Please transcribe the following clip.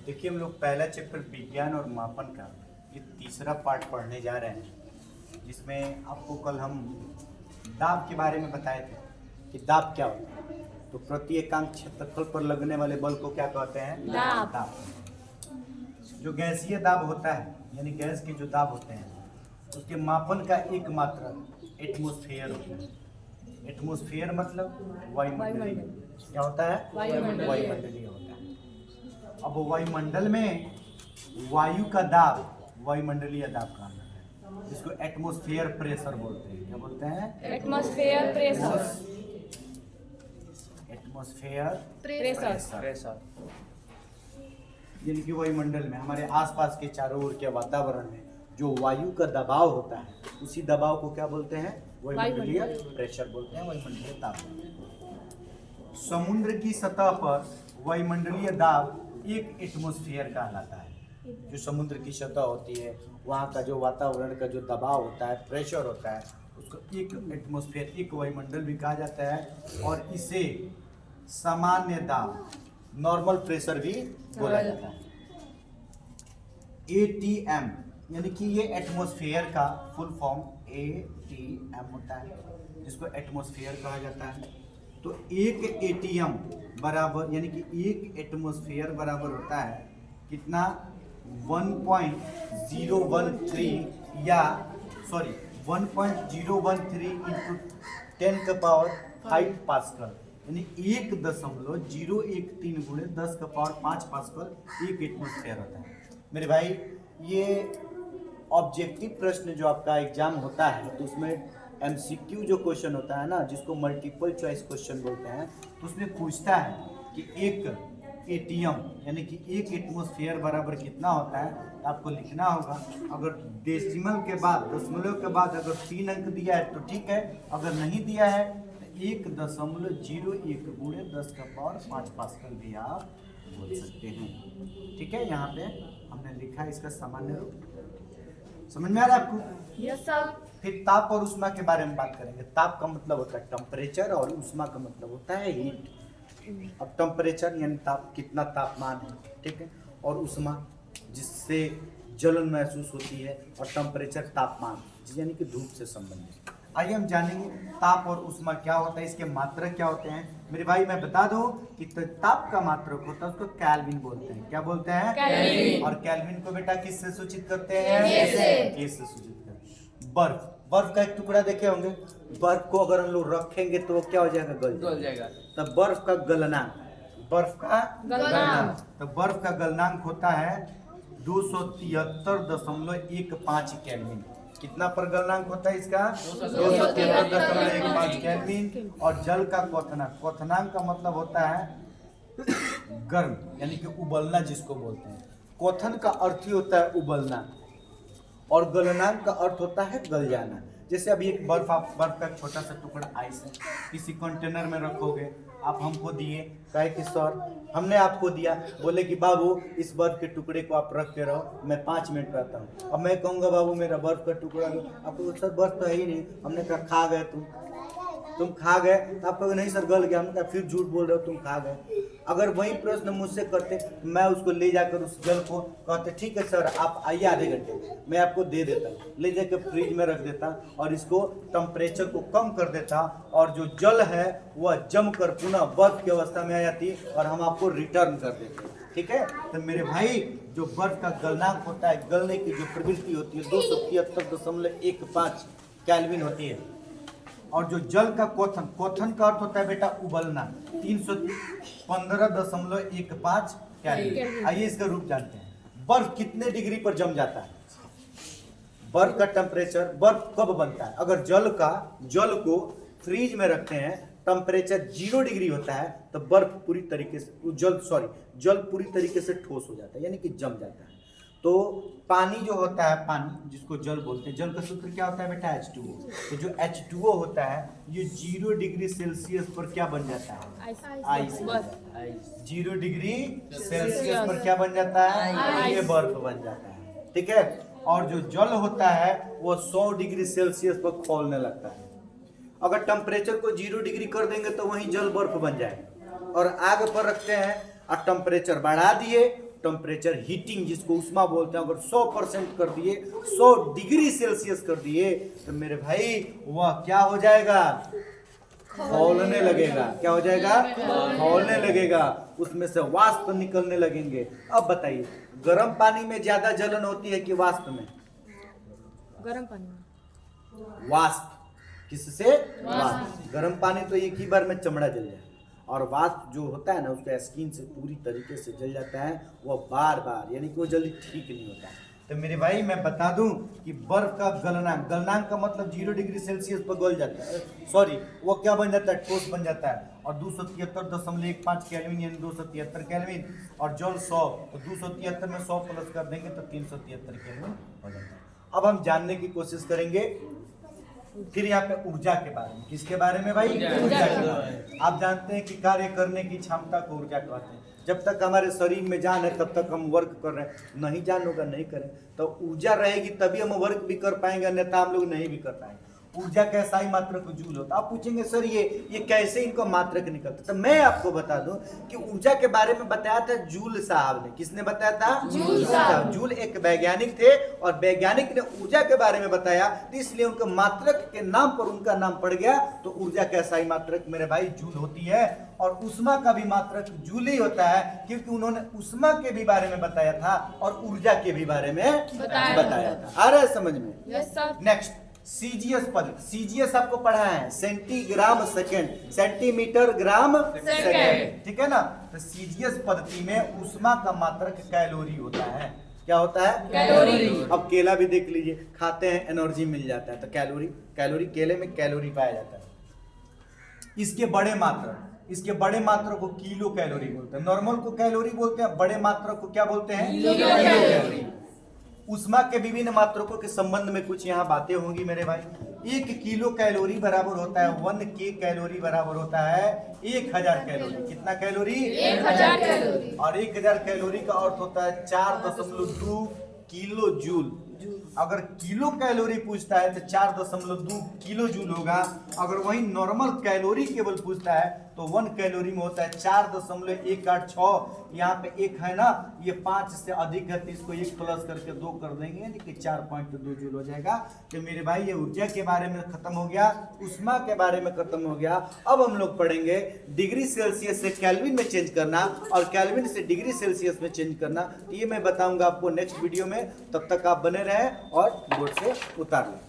देखिए हम लोग पहला चैप्टर विज्ञान और मापन का ये तीसरा पार्ट पढ़ने जा रहे हैं, जिसमें आपको कल हम दाब के बारे में बताए थे कि दाब क्या होता है। तो प्रति एकांक क्षेत्रफल पर लगने वाले बल को क्या कहते हैं? दाब। जो गैसीय दाब होता है, यानी गैस के जो दाब होते हैं, उसके मापन का एक मात्रक एटमॉस्फेयर होता है। एटमॉस्फेयर मतलब वायुमंडलीय। क्या होता है? वायुमंडलीय होता है। अब वायुमंडल में वायु का दाब वायुमंडलीय दाब कहा जाता है, जिसको एटमॉस्फेयर प्रेशर बोलते हैं। क्या बोलते हैं? Atmosphere pressure. एटमॉस्फेयर प्रेशर यानी कि वायुमंडल में हमारे आसपास के चारों ओर के वातावरण में जो वायु का दबाव होता है, उसी दबाव को क्या बोलते हैं? वायुमंडलीय प्रेशर बोलते हैं, वायुमंडलीय दाब। समुद्र की सतह पर वायुमंडलीय दाब एक एटमॉस्फेयर कहलाता है। जो समुद्र की सतह होती है, वहाँ का जो वातावरण का जो दबाव होता है, प्रेशर होता है, उसको एक एटमॉस्फेयर, एक वायुमंडल भी कहा जाता है। और इसे सामान्य दाब, नॉर्मल प्रेशर भी बोला जाता है। ATM यानी कि ये एटमॉस्फेयर का फुल फॉर्म ATM होता है, जिसको एटमॉस्फेयर कहा जाता है। तो एक ATM बराबर, यानी कि एक एटमॉस्फेयर बराबर होता है कितना? 1.013 या 1.013 इंटू 10 का पावर 5 पास्कल, यानी 1.013 गुणे 10 का पावर 5 पास्कल एक एटमॉस्फेयर होता है। मेरे भाई, ये ऑब्जेक्टिव प्रश्न जो आपका एग्जाम होता है, तो उसमें MCQ जो क्वेश्चन होता है ना, जिसको मल्टीपल चॉइस क्वेश्चन बोलते हैं, तो उसमें पूछता है कि एक ATM यानी कि एक एटमॉस्फेयर बराबर कितना होता है। तो आपको लिखना होगा, अगर डेसिमल के बाद, दशमलव के बाद अगर 3 अंक दिया है तो ठीक है, अगर नहीं दिया है तो 1.01 गुणे 10 का पावर 5 पास्कल भी आप बोल सकते हैं। ठीक है, यहाँ पे हमने लिखा है इसका सामान्य रूप। समझ में आ रहा है आपको? Yes sir. फिर ताप और उष्मा के बारे में बात करेंगे। ताप का मतलब होता है टेम्परेचर और उष्मा का मतलब होता है हीट। अब टेम्परेचर यानी ताप, कितना तापमान है, ठीक है, और उष्मा जिससे जलन महसूस होती है, और टेम्परेचर तापमान यानी कि धूप से संबंधित। आइए हम जानेंगे ताप और उष्मा क्या होता है, इसके मात्रक क्या होते हैं। मेरे भाई मैं बता दूं कि ताप का मात्रक होता है, उसको केल्विन बोलते हैं। क्या बोलते हैं? केल्विन। और केल्विन को बेटा किससे सूचित करते हैं? के से सूचित करते हैं। बर्फ, बर्फ का एक टुकड़ा देखे होंगे। बर्फ को अगर हम लोग रखेंगे तो वो क्या हो जाएगा? गल जाएगा। तब बर्फ का गलनांक, बर्फ का गलनांक, तो बर्फ का गलनांक होता है 273.15 केल्विन। कितना पर गलनांक होता है इसका? 273.15 केल्विन। और जल का क्वथनांक, क्वथनांक का मतलब होता है गर्म, यानी कि उबलना जिसको बोलते हैं। क्वथन का अर्थ ही होता है उबलना, और गलनांक का अर्थ होता है गल जाना। जैसे अभी एक बर्फ का छोटा सा टुकड़ा आइस है, किसी कंटेनर में रखोगे, आप हमको दिए, कहे कि सर हमने आपको दिया, बोले कि बाबू इस बर्फ के टुकड़े को आप रख के रहो, मैं 5 मिनट में आता हूँ। अब मैं कहूँगा बाबू मेरा बर्फ का टुकड़ा दो, आपको सर बर्फ तो है ही नहीं। हमने कहा खा गए तुम खा गए, तो आप कहोगे नहीं सर गल गया। हमने कहा फिर झूठ बोल रहे हो, तुम खा गए। अगर वही प्रश्न मुझसे करते, मैं उसको ले जाकर उस जल को कहते ठीक है सर आप आइए आधे घंटे में, मैं आपको दे देता, ले जाकर फ्रिज में रख देता और इसको टेम्परेचर को कम कर देता, और जो जल है वह जमकर पुनः बर्फ की अवस्था में आ जाती और हम आपको रिटर्न कर देते। ठीक है, तो मेरे भाई जो बर्फ का गलनांक होता है, गलने की जो प्रवृत्ति होती है 273.15 केल्विन होती है। और जो जल का क्वथन, क्वथन का अर्थ होता है बेटा उबलना, 315.15 केल्विन। आइए इसका रूप जानते हैं। बर्फ कितने डिग्री पर जम जाता है? बर्फ का टेम्परेचर, बर्फ कब बनता है? अगर जल को फ्रीज में रखते हैं, टेम्परेचर 0 डिग्री होता है, तो बर्फ पूरी तरीके से जल पूरी तरीके से ठोस हो जाता है, यानी कि जम जाता है। तो पानी जो होता है, पानी जिसको जल बोलते हैं, जल का सूत्र क्या होता है बेटा? H2O। तो जो H2O होता है ये 0 डिग्री सेल्सियस पर क्या बन जाता है? आइस। 0 डिग्री सेल्सियस पर क्या बन जाता है? ये बर्फ बन जाता है। ठीक है, और जो जल होता है वो 100 डिग्री सेल्सियस पर खौलने लगता है। अगर टेम्परेचर को 0 डिग्री कर देंगे तो वहीं जल बर्फ बन जाएगा। और आग पर रखते हैं और टेम्परेचर बढ़ा दिए टेम्परेचर हीटिंग जिसको उष्मा बोलते हैं, अगर 100% कर दिए, 100 डिग्री सेल्सियस कर दिए, तो मेरे भाई वह क्या हो जाएगा? खौलने लगेगा। क्या हो जाएगा? खौलने लगेगा, उसमें से वाष्प निकलने लगेंगे। अब बताइए, गर्म पानी में ज्यादा जलन होती है कि वाष्प में? गर्म पानी में। वाष्प। किससे? वाष्प। गर्म पानी तो एक ही बार में चमड़ा जल जाए, और वाष्प जो होता है ना, उसका स्किन से पूरी तरीके से जल जाता है, वो बार बार, यानी कि वो जल्दी ठीक नहीं होता। तो मेरे भाई मैं बता दूं कि बर्फ का गलनांक, गलनांक का मतलब 0 डिग्री सेल्सियस पर गल जाता है, सॉरी वो क्या बन जाता है? ठोस बन जाता है। और 273.15 केल्विन यानी 273 केल्विन, और जल 100, तो 273 में 100 प्लस कर देंगे तो 373 केल्विन हो जाता है। अब हम जानने की कोशिश करेंगे फिर यहाँ पे ऊर्जा के बारे में। किसके बारे में भाई? ऊर्जा के बारे में। आप जानते हैं कि कार्य करने की क्षमता को ऊर्जा कहते हैं। जब तक हमारे शरीर में जान है तब तक हम वर्क कर रहे हैं, नहीं जान होगा नहीं करें तो ऊर्जा रहेगी तभी हम वर्क भी कर पाएंगे, अन्यथा हम लोग नहीं भी कर पाएंगे। ऊर्जा का SI मात्रक जूल होता है। आप पूछेंगे सर ये कैसे इनको मात्रक निकलता? तो मैं आपको बता दूं कि ऊर्जा के बारे में बताया था जूल साहब ने। किसने बताया था? जूल साहब। जूल एक वैज्ञानिक थे, और वैज्ञानिक ने ऊर्जा के बारे में बताया, तो इसलिए उनके मात्रक के नाम पर उनका नाम पड़ गया। तो ऊर्जा का SI मात्रक मेरे भाई जूल होती है, और उष्मा का भी मात्रक जूल ही होता है, क्योंकि उन्होंने उष्मा के भी बारे में बताया था और ऊर्जा के भी बारे में बताया था। आ रहा है समझ में? Yes sir. नेक्स्ट सीजीएस पद। सीजीएस आपको पढ़ा है, centigram second, centimetre gram second, ठीक है ना? तो सीजीएस पद्धति में उष्मा का मात्रक कैलोरी होता है। क्या होता है? कैलोरी। अब केला भी देख लीजिए, खाते हैं एनर्जी मिल जाता है, तो कैलोरी केले में कैलोरी पाया जाता है। इसके बड़े मात्रक को किलो कैलोरी बोलते हैं। नॉर्मल को कैलोरी बोलते हैं, बड़े मात्रक को क्या बोलते हैं? Kilo calorie. उष्मा के विभिन्न मात्रकों के संबंध में कुछ यहाँ बातें होंगी मेरे भाई। 1 किलो कैलोरी बराबर होता है 1 के कैलोरी बराबर होता है 1000 कैलोरी। कितना कैलोरी? 1000 कैलोरी। और 1000 कैलोरी का अर्थ होता है 4.2 किलो जूल। अगर किलो कैलोरी पूछता है तो 4.2 किलो जूल होगा। अगर वही नॉर्मल कैलोरी केवल पूछता है तो 1 कैलोरी में होता है 4.186। यहाँ पे 1 है ना, ये 5 से अधिक है तो इसको 1 प्लस करके 2 कर देंगे, यानी कि 4.2 जूल हो जाएगा। तो मेरे भाई ये ऊर्जा के बारे में खत्म हो गया, उष्मा के बारे में खत्म हो गया। अब हम लोग पढ़ेंगे डिग्री सेल्सियस से केल्विन में चेंज करना और केल्विन से डिग्री सेल्सियस में चेंज करना। ये मैं बताऊंगा आपको नेक्स्ट वीडियो में। तब तक आप बने रहें और बोर्ड से उतार लें।